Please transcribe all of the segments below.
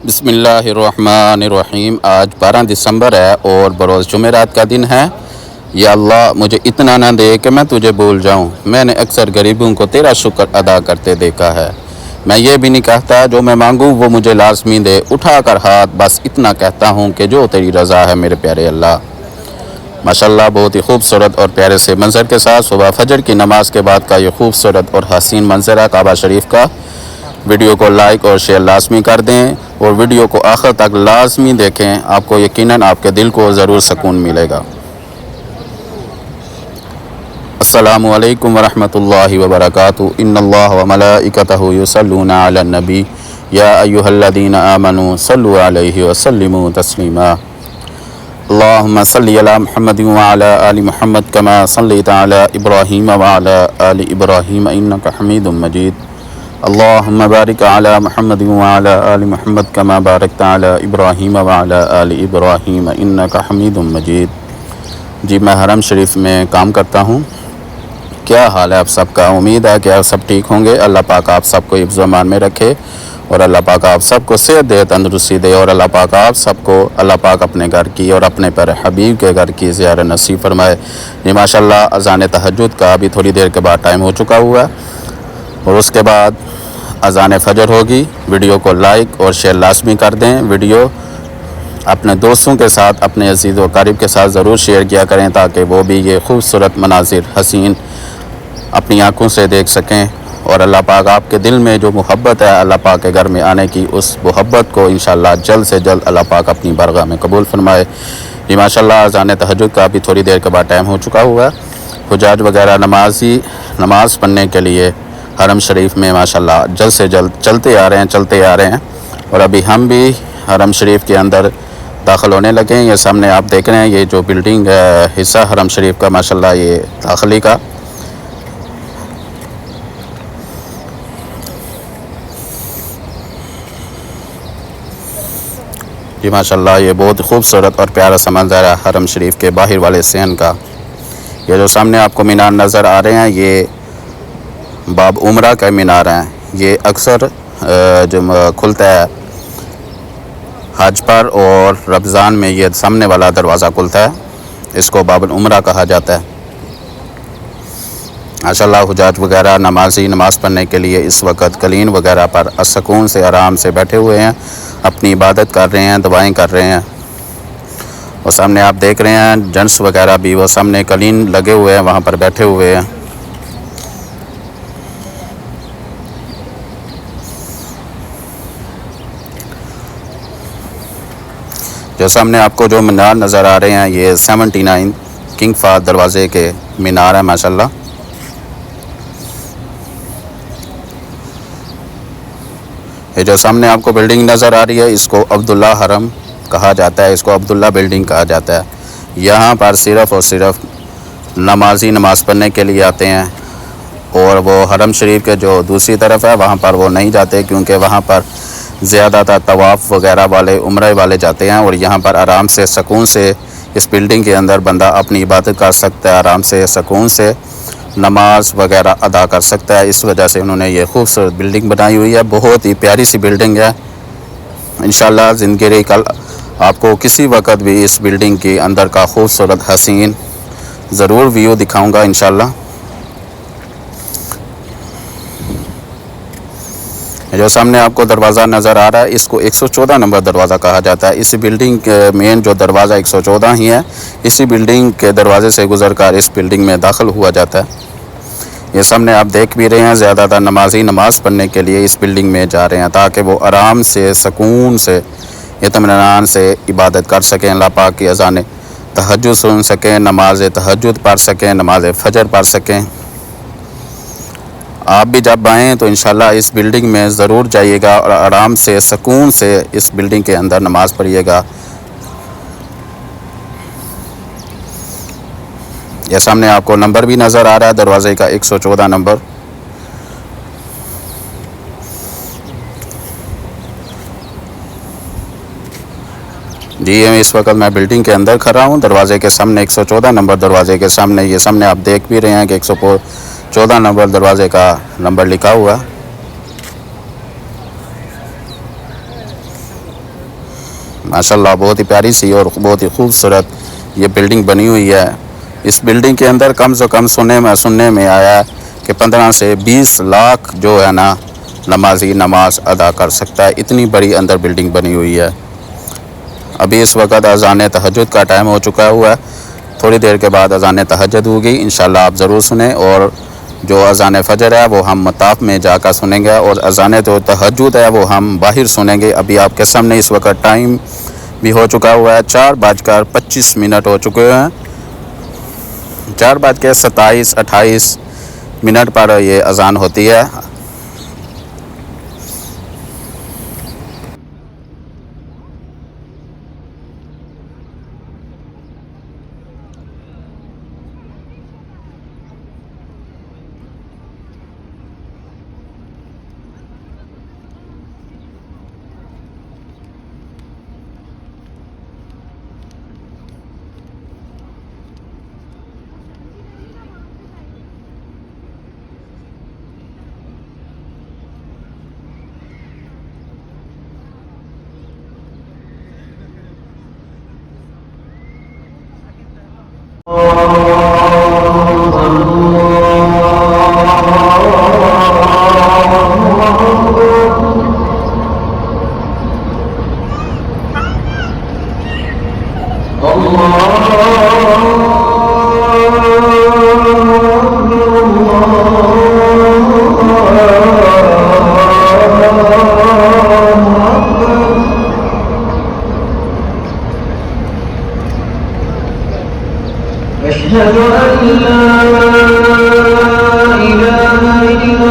بسم اللہ الرحمن الرحیم۔ آج 12 دسمبر ہے اور بروز جمعرات کا دن ہے۔ یا اللہ مجھے اتنا نہ دے کہ میں تجھے بھول جاؤں۔ میں نے اکثر غریبوں کو تیرا شکر ادا کرتے دیکھا ہے۔ میں یہ بھی نہیں کہتا جو میں مانگوں وہ مجھے لازمی دے، اٹھا کر ہاتھ بس اتنا کہتا ہوں کہ جو تیری رضا ہے میرے پیارے اللہ۔ ماشاءاللہ بہت ہی خوبصورت اور پیارے سے منظر کے ساتھ صبح فجر کی نماز کے بعد کا یہ خوبصورت اور حسین منظر ہے کعبہ شریف کا۔ ویڈیو کو لائک اور شیئر لازمی کر دیں اور ویڈیو کو آخر تک لازمی دیکھیں، آپ کو یقیناً آپ کے دل کو ضرور سکون ملے گا۔ السلام علیکم ورحمۃ اللہ وبرکاتہ۔ ان اللہ وملائکتہ یصلون علی النبی یا ایھا الذین آمنوا صلوا علیہ وسلموا تسلیما۔ اللہم صلی علی محمد وعلی آل محمد کما صلیت علی ابراہیم وعلی آل ابراہیم انک حمید مجید۔ اللہم بارک علی محمد وعلی آل محمد کما بارکت علی ابراہیم وعلی آل ابراہیم انک حمید مجید۔ جی میں حرم شریف میں کام کرتا ہوں۔ کیا حال ہے آپ سب کا؟ امید ہے کہ آپ سب ٹھیک ہوں گے۔ اللہ پاک آپ سب کو حفظ و امان میں رکھے اور اللہ پاک آپ سب کو صحت دے، تندرستی دے، اور اللہ پاک آپ سب کو اللہ پاک اپنے گھر کی اور اپنے پیارے حبیب کے گھر کی زیارت نصیب فرمائے۔ جی ماشاءاللہ اذان تہجد کا ابھی تھوڑی دیر کے بعد ٹائم ہو چکا ہوا ہے اور اس کے بعد اذان فجر ہوگی۔ ویڈیو کو لائک اور شیئر لازمی کر دیں۔ ویڈیو اپنے دوستوں کے ساتھ، اپنے عزیز و قریب کے ساتھ ضرور شیئر کیا کریں تاکہ وہ بھی یہ خوبصورت مناظر حسین اپنی آنکھوں سے دیکھ سکیں، اور اللہ پاک آپ کے دل میں جو محبت ہے اللہ پاک کے گھر میں آنے کی، اس محبت کو انشاءاللہ جلد سے جلد اللہ پاک اپنی بارگاہ میں قبول فرمائے۔ جی ماشاءاللہ اذان تہجد کا ابھی تھوڑی دیر کے بعد ٹائم ہو چکا ہوا ہے۔ حجاج وغیرہ نماز پڑھنے کے لیے حرم شریف میں ماشاءاللہ جلد سے جلد چلتے آ رہے ہیں اور ابھی ہم بھی حرم شریف کے اندر داخل ہونے لگے ہیں۔ یہ سامنے آپ دیکھ رہے ہیں یہ جو بلڈنگ حصہ حرم شریف کا ماشاءاللہ یہ داخلی کا، جی ماشاءاللہ یہ بہت خوبصورت اور پیارا سا منظر ہے حرم شریف کے باہر والے صحن کا۔ یہ جو سامنے آپ کو مینار نظر آ رہے ہیں یہ باب عمرہ کا مینار ہے۔ یہ اکثر جو کھلتا ہے حج پر اور رمضان میں، یہ سامنے والا دروازہ کھلتا ہے، اس کو باب العمرہ کہا جاتا ہے۔ ماشاءاللہ حجاج وغیرہ نماز پڑھنے کے لیے اس وقت قلین وغیرہ پر سکون سے آرام سے بیٹھے ہوئے ہیں، اپنی عبادت کر رہے ہیں، دعائیں کر رہے ہیں۔ اور سامنے آپ دیکھ رہے ہیں جنٹس وغیرہ بھی وہ سامنے قلین لگے ہوئے ہیں وہاں پر بیٹھے ہوئے ہیں۔ جو سامنے آپ کو جو مینار نظر آ رہے ہیں یہ 79 کنگ فہد دروازے کے مینار ہے ماشاءاللہ۔ یہ جو سامنے آپ کو بلڈنگ نظر آ رہی ہے اس کو عبداللہ حرم کہا جاتا ہے، اس کو عبداللہ بلڈنگ کہا جاتا ہے۔ یہاں پر صرف اور صرف نمازی نماز پڑھنے کے لیے آتے ہیں، اور وہ حرم شریف کے جو دوسری طرف ہے وہاں پر وہ نہیں جاتے کیونکہ وہاں پر زیادہ تر طواف وغیرہ والے، عمرہ والے جاتے ہیں، اور یہاں پر آرام سے سکون سے اس بلڈنگ کے اندر بندہ اپنی عبادت کر سکتا ہے، آرام سے سکون سے نماز وغیرہ ادا کر سکتا ہے۔ اس وجہ سے انہوں نے یہ خوبصورت بلڈنگ بنائی ہوئی ہے، بہت ہی پیاری سی بلڈنگ ہے۔ انشاءاللہ زندگی کل آپ کو کسی وقت بھی اس بلڈنگ کے اندر کا خوبصورت حسین ضرور ویو دکھاؤں گا انشاءاللہ۔ جو سامنے آپ کو دروازہ نظر آ رہا ہے اس کو 114 نمبر دروازہ کہا جاتا ہے۔ اس بلڈنگ کے مین جو دروازہ 114 ہی ہے، اسی بلڈنگ کے دروازے سے گزر کر اس بلڈنگ میں داخل ہوا جاتا ہے۔ یہ سامنے آپ دیکھ بھی رہے ہیں زیادہ تر نمازی نماز پڑھنے کے لیے اس بلڈنگ میں جا رہے ہیں تاکہ وہ آرام سے، سکون سے، اطمینان سے عبادت کر سکیں، اللہ پاک کی اذان تہجد سن سکیں، نماز تہجد پڑھ سکیں، نماز فجر پڑھ سکیں۔ آپ بھی جب آئیں تو انشاءاللہ اس بلڈنگ میں ضرور جائیے گا اور آرام سے، سکون سے اس بلڈنگ کے اندر نماز پڑھیے گا۔ یہ سامنے آپ کو نمبر بھی نظر آ رہا ہے دروازے کا 114 نمبر۔ جی اس وقت میں بلڈنگ کے اندر کھڑا ہوں، دروازے کے سامنے 114 نمبر دروازے کے سامنے، یہ سامنے آپ دیکھ بھی رہے ہیں کہ 114 نمبر دروازے کا نمبر لکھا ہوا ہے۔ ماشاءاللہ بہت ہی پیاری سی اور بہت ہی خوبصورت یہ بلڈنگ بنی ہوئی ہے۔ اس بلڈنگ کے اندر کم سے کم سننے میں آیا کہ 15 سے 20 لاکھ جو ہے نا نمازی نماز ادا کر سکتا ہے، اتنی بڑی اندر بلڈنگ بنی ہوئی ہے۔ ابھی اس وقت اذان تہجد کا ٹائم ہو چکا ہوا ہے، تھوڑی دیر کے بعد اذان تہجد ہوگی، انشاءاللہ آپ ضرور سنیں، اور جو اذان فجر ہے وہ ہم مطاف میں جا کر سنیں گے، اور اذان جو تہجد ہے وہ ہم باہر سنیں گے۔ ابھی آپ کے سامنے اس وقت ٹائم بھی ہو چکا ہوا ہے، 4:25 ہو چکے ہیں، 4:27-28 پر یہ اذان ہوتی ہے۔ أشهد أن لا إله إلا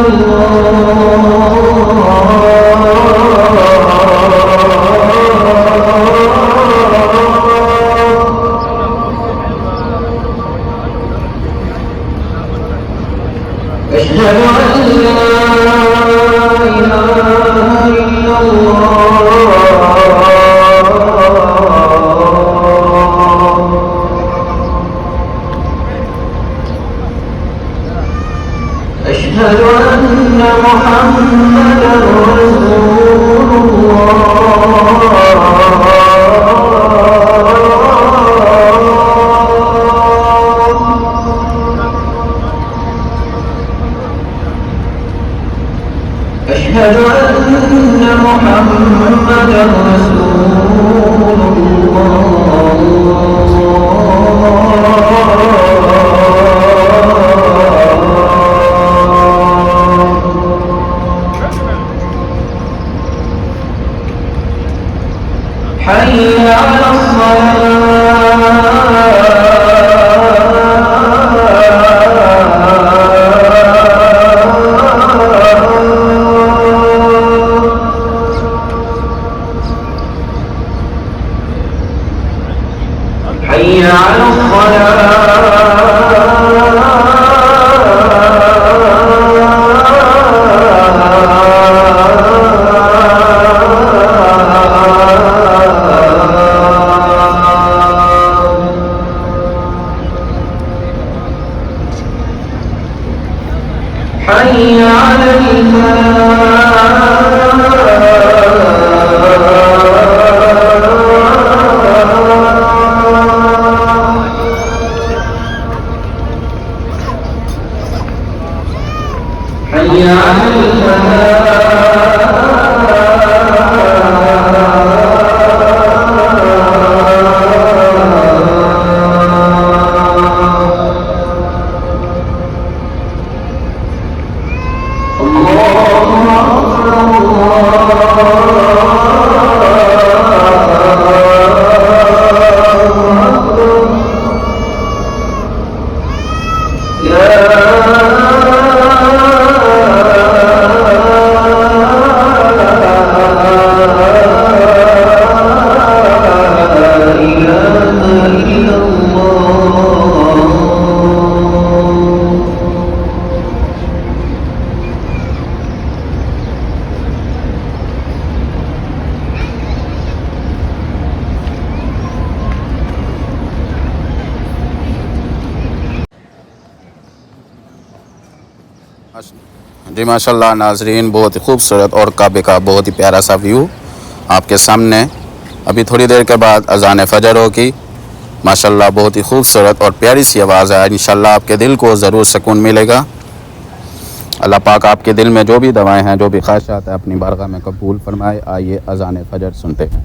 أشهد أن لا إله إلا أشهد أن محمدا رسول أشهد أن محمدا رسول حي على حي على حي على حي على جی ماشاءاللہ ناظرین، بہت ہی خوبصورت اور کعبے کا بہت ہی پیارا سا ویو آپ کے سامنے ابھی تھوڑی دیر کے بعد اذان فجر ہوگی۔ ماشاءاللہ بہت ہی خوبصورت اور پیاری سی آواز ہے، انشاءاللہ آپ کے دل کو ضرور سکون ملے گا۔ اللہ پاک آپ کے دل میں جو بھی دعائیں ہیں، جو بھی خواہشات ہیں، اپنی بارگاہ میں قبول فرمائے۔ آئیے اذان فجر سنتے ہیں۔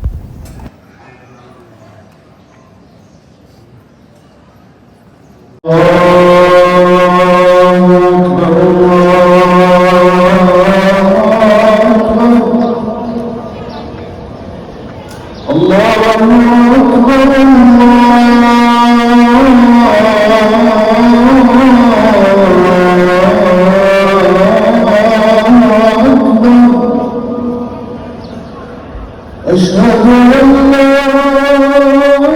أشهد أن لا أشهد أن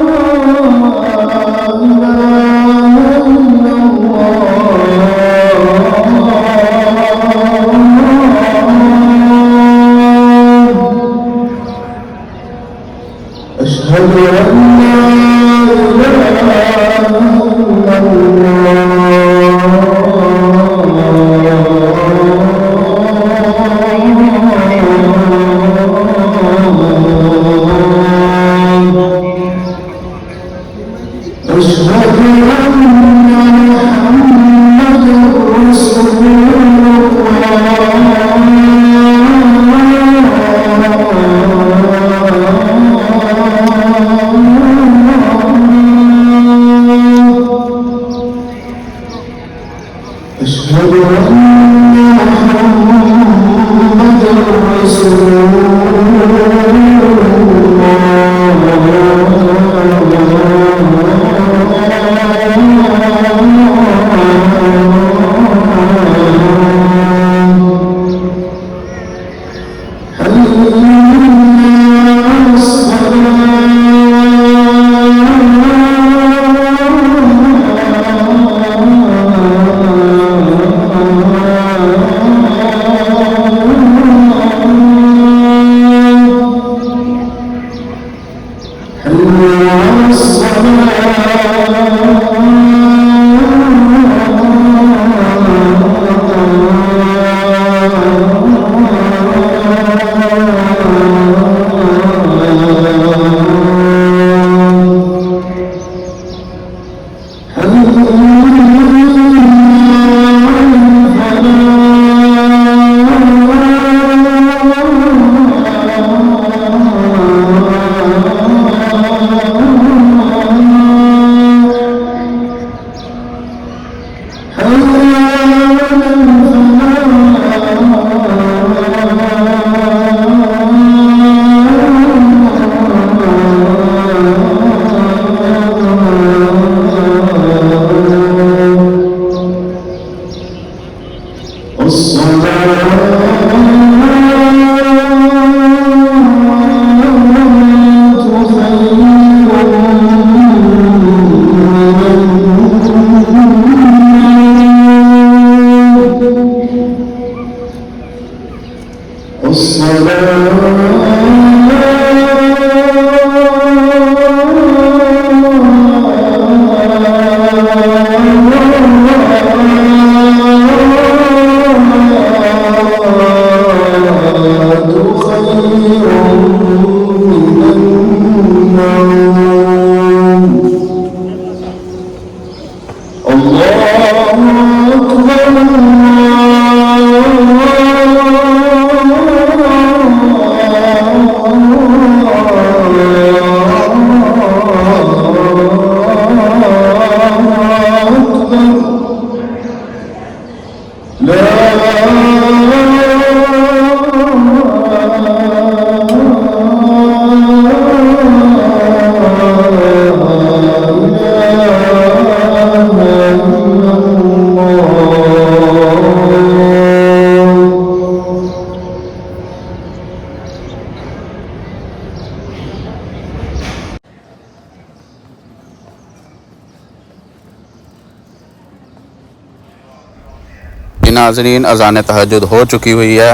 ناظرین اذان تہجد ہو چکی ہوئی ہے۔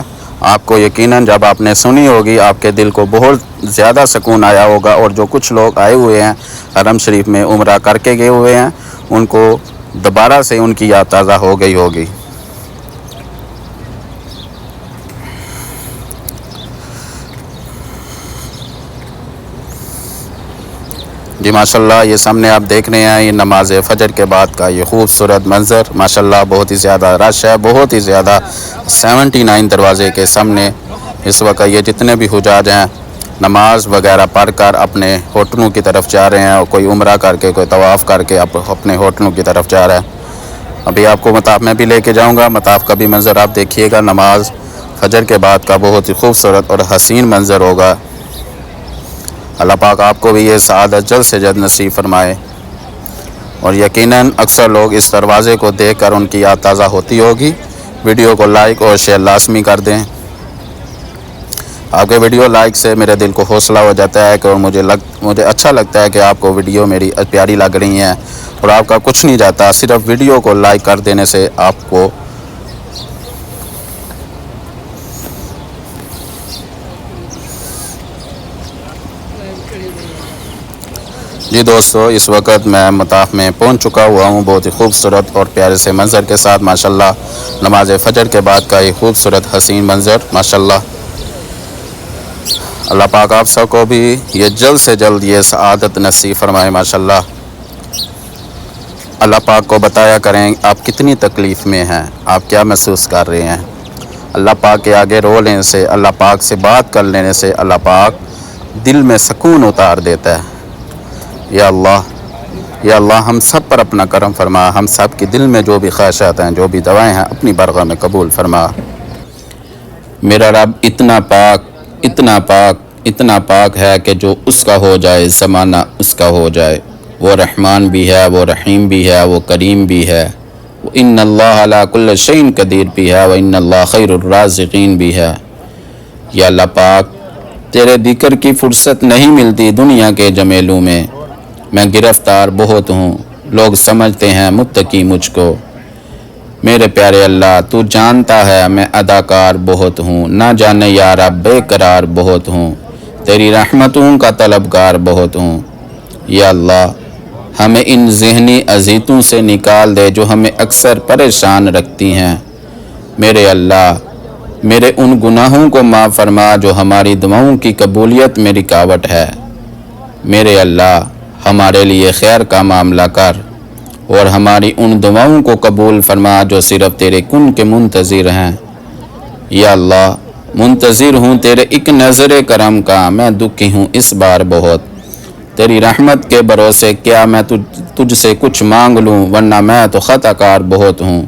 آپ کو یقیناً جب آپ نے سنی ہوگی آپ کے دل کو بہت زیادہ سکون آیا ہوگا، اور جو کچھ لوگ آئے ہوئے ہیں حرم شریف میں عمرہ کر کے گئے ہوئے ہیں، ان کو دوبارہ سے ان کی یاد تازہ ہو گئی ہوگی۔ جی ماشاءاللہ، یہ سامنے آپ دیکھ رہے ہیں یہ نماز فجر کے بعد کا یہ خوبصورت منظر، ماشاءاللہ بہت ہی زیادہ رش ہے، بہت ہی زیادہ 79 دروازے کے سامنے اس وقت یہ جتنے بھی حجاج ہیں نماز وغیرہ پڑھ کر اپنے ہوٹلوں کی طرف جا رہے ہیں، اور کوئی عمرہ کر کے کوئی طواف کر کے اپنے ہوٹلوں کی طرف جا رہا ہے۔ ابھی آپ کو مطاف میں بھی لے کے جاؤں گا، مطاف کا بھی منظر آپ دیکھیے گا، نماز فجر کے بعد کا بہت ہی خوبصورت اور حسین منظر ہوگا۔ اللہ پاک آپ کو بھی یہ سعادت جلد سے جلد نصیب فرمائے، اور یقیناً اکثر لوگ اس دروازے کو دیکھ کر ان کی یاد تازہ ہوتی ہوگی۔ ویڈیو کو لائک اور شیئر لازمی کر دیں۔ آپ کے ویڈیو لائک سے میرے دل کو حوصلہ ہو جاتا ہے کہ اور مجھے اچھا لگتا ہے کہ آپ کو ویڈیو میری پیاری لگ رہی ہیں، اور آپ کا کچھ نہیں جاتا، صرف ویڈیو کو لائک کر دینے سے آپ کو جی دوستو، اس وقت میں مطاف میں پہنچ چکا ہوا ہوں، بہت ہی خوبصورت اور پیارے سے منظر کے ساتھ، ماشاءاللہ نماز فجر کے بعد کا یہ خوبصورت حسین منظر، ماشاءاللہ اللہ پاک آپ سب کو بھی یہ جلد سے جلد یہ سعادت نصیب فرمائے۔ ماشاءاللہ اللہ پاک کو بتایا کریں آپ کتنی تکلیف میں ہیں، آپ کیا محسوس کر رہے ہیں۔ اللہ پاک کے آگے رو لینے سے، اللہ پاک سے بات کر لینے سے اللہ پاک دل میں سکون اتار دیتا ہے۔ یا اللہ ہم سب پر اپنا کرم فرما، ہم سب کے دل میں جو بھی خواہشات ہیں، جو بھی دعائیں ہیں، اپنی بارگاہ میں قبول فرما۔ میرا رب اتنا پاک اتنا پاک اتنا پاک ہے کہ جو اس کا ہو جائے زمانہ اس کا ہو جائے۔ وہ رحمان بھی ہے، وہ رحیم بھی ہے، وہ کریم بھی ہے، وہ ان اللہ علی کل شیء قدیر بھی ہے، وہ ان اللہ خیر الرازقین بھی ہے۔ یا اللہ پاک تیرے ذکر کی فرصت نہیں ملتی دنیا کے جمیلوں میں گرفتار بہت ہوں، لوگ سمجھتے ہیں متقی مجھ کو۔ میرے پیارے اللہ تو جانتا ہے میں اداکار بہت ہوں، نہ جانے یا رب بے قرار بہت ہوں، تیری رحمتوں کا طلبگار بہت ہوں۔ یا اللہ ہمیں ان ذہنی اذیتوں سے نکال دے جو ہمیں اکثر پریشان رکھتی ہیں۔ میرے اللہ میرے ان گناہوں کو معاف فرما جو ہماری دعاؤں کی قبولیت میں رکاوٹ ہے۔ میرے اللہ ہمارے لیے خیر کا معاملہ کر، اور ہماری ان دعاؤں کو قبول فرما جو صرف تیرے کن کے منتظر ہیں۔ یا اللہ منتظر ہوں تیرے ایک نظر کرم کا، میں دکھی ہوں اس بار بہت، تیری رحمت کے بھروسے کیا میں تجھ سے کچھ مانگ لوں، ورنہ میں تو خطا کار بہت ہوں۔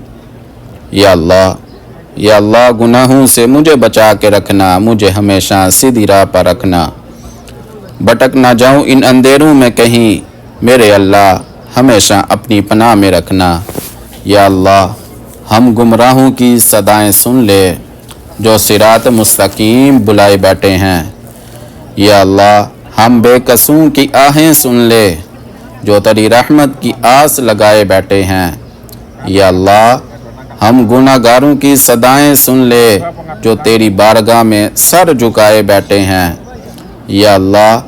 یا اللہ گناہوں سے مجھے بچا کے رکھنا، مجھے ہمیشہ سیدھی راہ پر رکھنا، بھٹک نہ جاؤں ان اندھیروں میں کہیں، میرے اللہ ہمیشہ اپنی پناہ میں رکھنا۔ یا اللہ ہم گمراہوں کی صدائیں سن لے جو صراط مستقیم بلائے بیٹھے ہیں۔ یا اللہ ہم بے قصوں کی آہیں سن لے جو تیری رحمت کی آس لگائے بیٹھے ہیں۔ یا اللہ ہم گناہ گاروں کی صدائیں سن لے جو تیری بارگاہ میں سر جھکائے بیٹھے ہیں۔ یا اللہ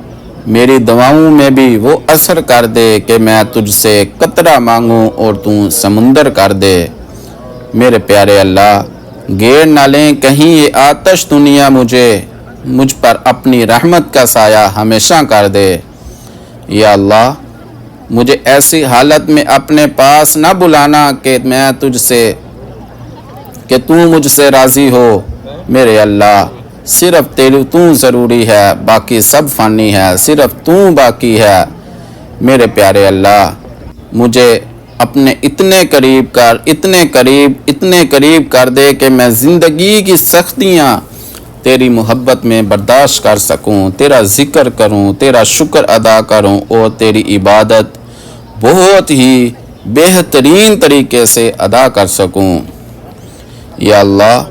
میری دعاؤں میں بھی وہ اثر کر دے کہ میں تجھ سے قطرہ مانگوں اور تو سمندر کر دے۔ میرے پیارے اللہ گیر نہ لیں کہیں یہ آتش دنیا مجھ پر اپنی رحمت کا سایہ ہمیشہ کر دے۔ یا اللہ مجھے ایسی حالت میں اپنے پاس نہ بلانا کہ تو مجھ سے راضی ہو۔ میرے اللہ صرف تو ضروری ہے، باقی سب فانی ہے، صرف تو باقی ہے۔ میرے پیارے اللہ مجھے اپنے اتنے قریب کر دے کہ میں زندگی کی سختیاں تیری محبت میں برداشت کر سکوں، تیرا ذکر کروں، تیرا شکر ادا کروں، اور تیری عبادت بہت ہی بہترین طریقے سے ادا کر سکوں۔ یا اللہ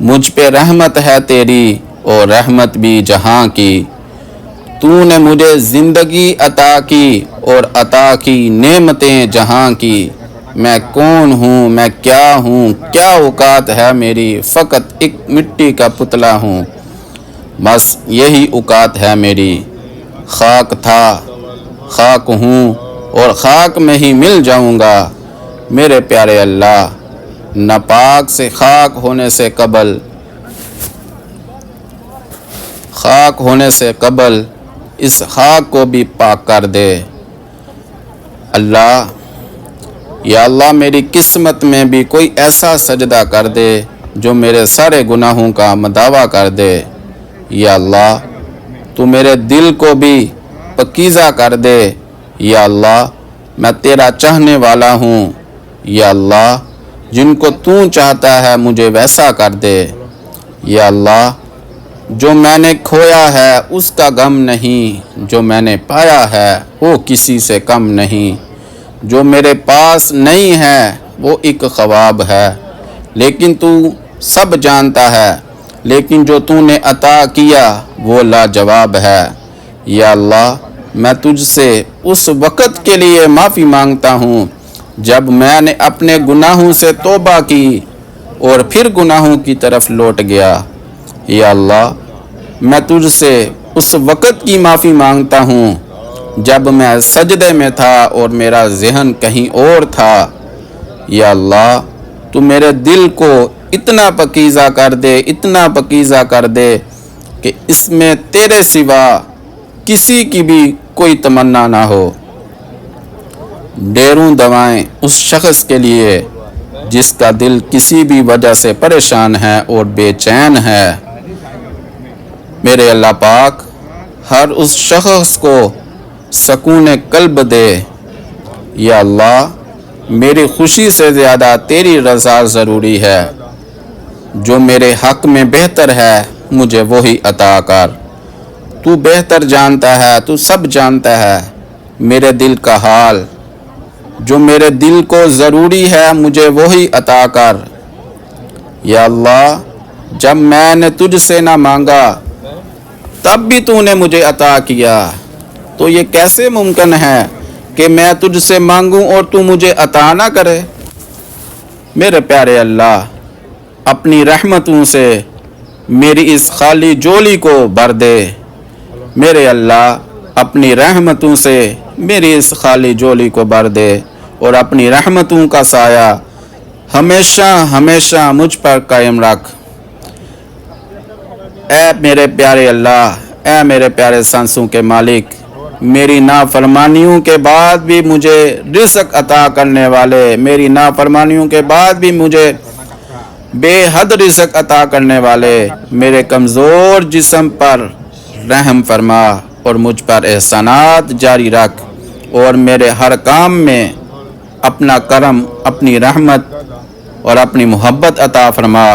مجھ پہ رحمت ہے تیری اور رحمت بھی جہاں کی، تو نے مجھے زندگی عطا کی اور عطا کی نعمتیں جہاں کی۔ میں کون ہوں، میں کیا ہوں، کیا اوقات ہے میری، فقط ایک مٹی کا پتلا ہوں، بس یہی اوقات ہے میری۔ خاک تھا، خاک ہوں اور خاک میں ہی مل جاؤں گا۔ میرے پیارے اللہ ناپاک سے خاک ہونے سے قبل اس خاک کو بھی پاک کر دے۔ اللہ یا اللہ میری قسمت میں بھی کوئی ایسا سجدہ کر دے جو میرے سارے گناہوں کا مداوع کر دے۔ یا اللہ تو میرے دل کو بھی پاکیزہ کر دے۔ یا اللہ میں تیرا چاہنے والا ہوں۔ یا اللہ جن کو تو چاہتا ہے مجھے ویسا کر دے۔ یا اللہ جو میں نے کھویا ہے اس کا غم نہیں، جو میں نے پایا ہے وہ کسی سے کم نہیں۔ جو میرے پاس نہیں ہے وہ ایک خواب ہے، لیکن تو سب جانتا ہے، لیکن جو تو نے عطا کیا وہ لاجواب ہے۔ یا اللہ میں تجھ سے اس وقت کے لیے معافی مانگتا ہوں جب میں نے اپنے گناہوں سے توبہ کی اور پھر گناہوں کی طرف لوٹ گیا۔ یا اللہ میں تجھ سے اس وقت کی معافی مانگتا ہوں جب میں سجدے میں تھا اور میرا ذہن کہیں اور تھا۔ یا اللہ تو میرے دل کو اتنا پاکیزہ کر دے، اتنا پاکیزہ کر دے کہ اس میں تیرے سوا کسی کی بھی کوئی تمنا نہ ہو۔ ڈھیروں دعائیں اس شخص کے لیے جس کا دل کسی بھی وجہ سے پریشان ہے اور بے چین ہے۔ میرے اللہ پاک ہر اس شخص کو سکون قلب دے۔ یا اللہ میری خوشی سے زیادہ تیری رضا ضروری ہے۔ جو میرے حق میں بہتر ہے مجھے وہی عطا کر۔ تو بہتر جانتا ہے، تو سب جانتا ہے میرے دل کا حال۔ جو میرے دل کو ضروری ہے مجھے وہی عطا کر۔ یا اللہ جب میں نے تجھ سے نہ مانگا تب بھی تو نے مجھے عطا کیا، تو یہ کیسے ممکن ہے کہ میں تجھ سے مانگوں اور تو مجھے عطا نہ کرے؟ میرے پیارے اللہ اپنی رحمتوں سے میری اس خالی جولی کو بھر دے۔ میرے اللہ اپنی رحمتوں سے میری اس خالی جولی کو بھر دے اور اپنی رحمتوں کا سایہ ہمیشہ ہمیشہ مجھ پر قائم رکھ۔ اے میرے پیارے اللہ، اے میرے پیارے سانسوں کے مالک، میری نافرمانیوں کے بعد بھی مجھے رزق عطا کرنے والے، میری نافرمانیوں کے بعد بھی مجھے بے حد رزق عطا کرنے والے، میرے کمزور جسم پر رحم فرما اور مجھ پر احسانات جاری رکھ اور میرے ہر کام میں اپنا کرم، اپنی رحمت اور اپنی محبت عطا فرما۔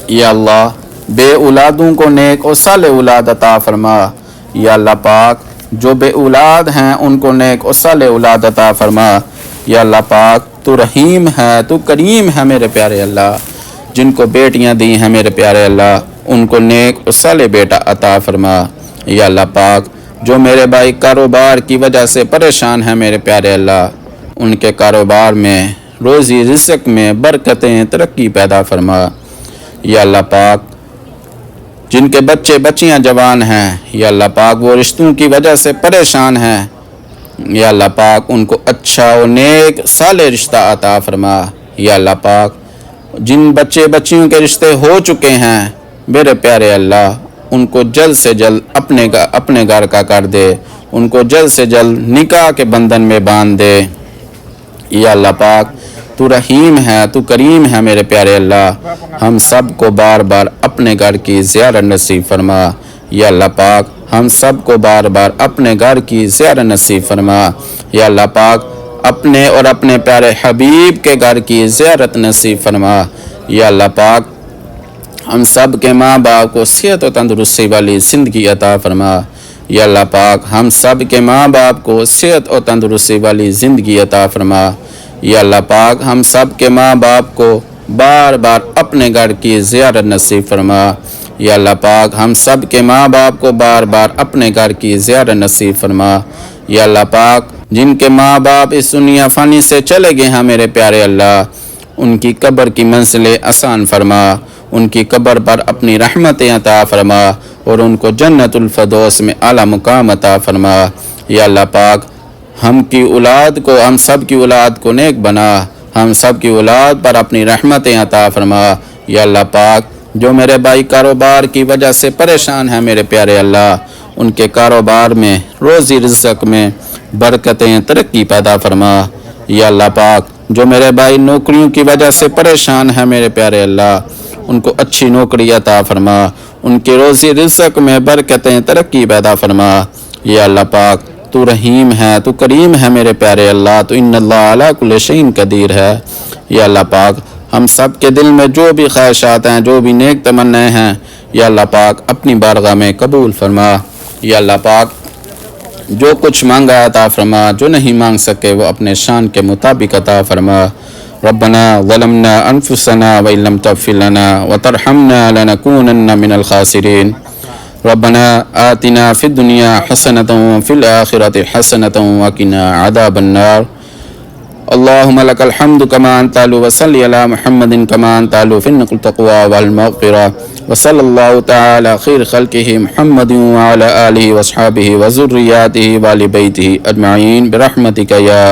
یا اللہ بے اولادوں کو نیک اور صالح اولاد عطا فرما۔ یا اللہ پاک جو بے اولاد ہیں ان کو نیک اور صالح اولاد عطا فرما۔ یا اللہ پاک تو رحیم ہے، تو کریم ہے میرے پیارے اللہ۔ جن کو بیٹیاں دی ہیں میرے پیارے اللہ ان کو نیک اور صالح بیٹا عطا فرما۔ یا اللہ پاک جو میرے بھائی کاروبار کی وجہ سے پریشان ہیں میرے پیارے اللہ ان کے کاروبار میں، روزی رزق میں برکتیں، ترقی پیدا فرما۔ یا اللہ پاک جن کے بچے بچیاں جوان ہیں، یا اللہ پاک وہ رشتوں کی وجہ سے پریشان ہیں، یا اللہ پاک ان کو اچھا و نیک صالح رشتہ عطا فرما۔ یا اللہ پاک جن بچے بچیوں کے رشتے ہو چکے ہیں میرے پیارے اللہ ان کو جلد سے جلد اپنے گھر کا کر دے، ان کو جلد سے جلد نکاح کے بندھن میں باندھ دے۔ یا اللہ پاک تو رحیم ہے، تو کریم ہے میرے پیارے اللہ، ہم سب کو بار بار اپنے گھر کی زیارت نصیب فرما۔ یا اللہ پاک ہم سب کو بار بار اپنے گھر کی زیارت نصیب فرما۔ یا اللہ پاک اپنے اور اپنے پیارے حبیب کے گھر کی زیارت نصیب فرما۔ یا اللہ پاک ہم سب کے ماں باپ کو صحت و تندرستی والی زندگی عطا فرما۔ یا اللہ پاک ہم سب کے ماں باپ کو صحت و تندرستی والی زندگی عطا فرما۔ یا اللہ پاک ہم سب کے ماں باپ کو بار بار اپنے گھر کی زیارت نصیب فرما۔ یا اللہ پاک ہم سب کے ماں باپ کو بار بار اپنے گھر کی زیارت نصیب فرما۔ یا اللہ پاک جن کے ماں باپ اس دنیا فانی سے چلے گئے ہیں میرے پیارے اللہ ان کی قبر کی منزلیں آسان فرما، ان کی قبر پر اپنی رحمتیں عطا فرما اور ان کو جنت الفردوس میں اعلیٰ مقام عطا فرما۔ یا اللہ پاک ہم سب کی اولاد کو نیک بنا، ہم سب کی اولاد پر اپنی رحمتیں عطا فرما۔ یا اللہ پاک جو میرے بھائی کاروبار کی وجہ سے پریشان ہیں میرے پیارے اللہ ان کے کاروبار میں، روزی رزق میں برکتیں، ترقی پیدا فرما۔ یا اللہ پاک، جو میرے بھائی نوکریوں کی وجہ سے پریشان ہیں میرے پیارے اللہ، ان کو اچھی نوکری عطا فرما، ان کے روزی رزق میں برکتیں، ترقی پیدا فرما۔ یا اللہ پاک، تو رحیم ہے، تو کریم ہے میرے پیارے اللہ، تو ان اللہ علی کل شیء قدیر ہے۔ یا اللہ پاک، ہم سب کے دل میں جو بھی خواہشات ہیں، جو بھی نیک تمنائیں ہیں، یا اللہ پاک اپنی بارگاہ میں قبول فرما۔ یا اللہ پاک، جو کچھ مانگا عطا فرما، جو نہیں مانگ سکے وہ اپنے شان کے مطابق عطا فرما۔ ربنا ظلمنا انفسنا وان لم تغفر لنا وترحمنا لنكونن من الخاسرین۔ ربنا آتنا فی الدنیا حسنۃ وفی الآخرۃ حسنۃ وقنا عذاب النار۔ اللهم لك الحمد كما أنت أهل، وصل على محمد كما أنت أهل في النقل التقوى والمغفرة، وصلى الله تعالى خير خلقه محمد وعلى آله وأصحابه وذرياته وآل بيته أجمعين برحمتك يا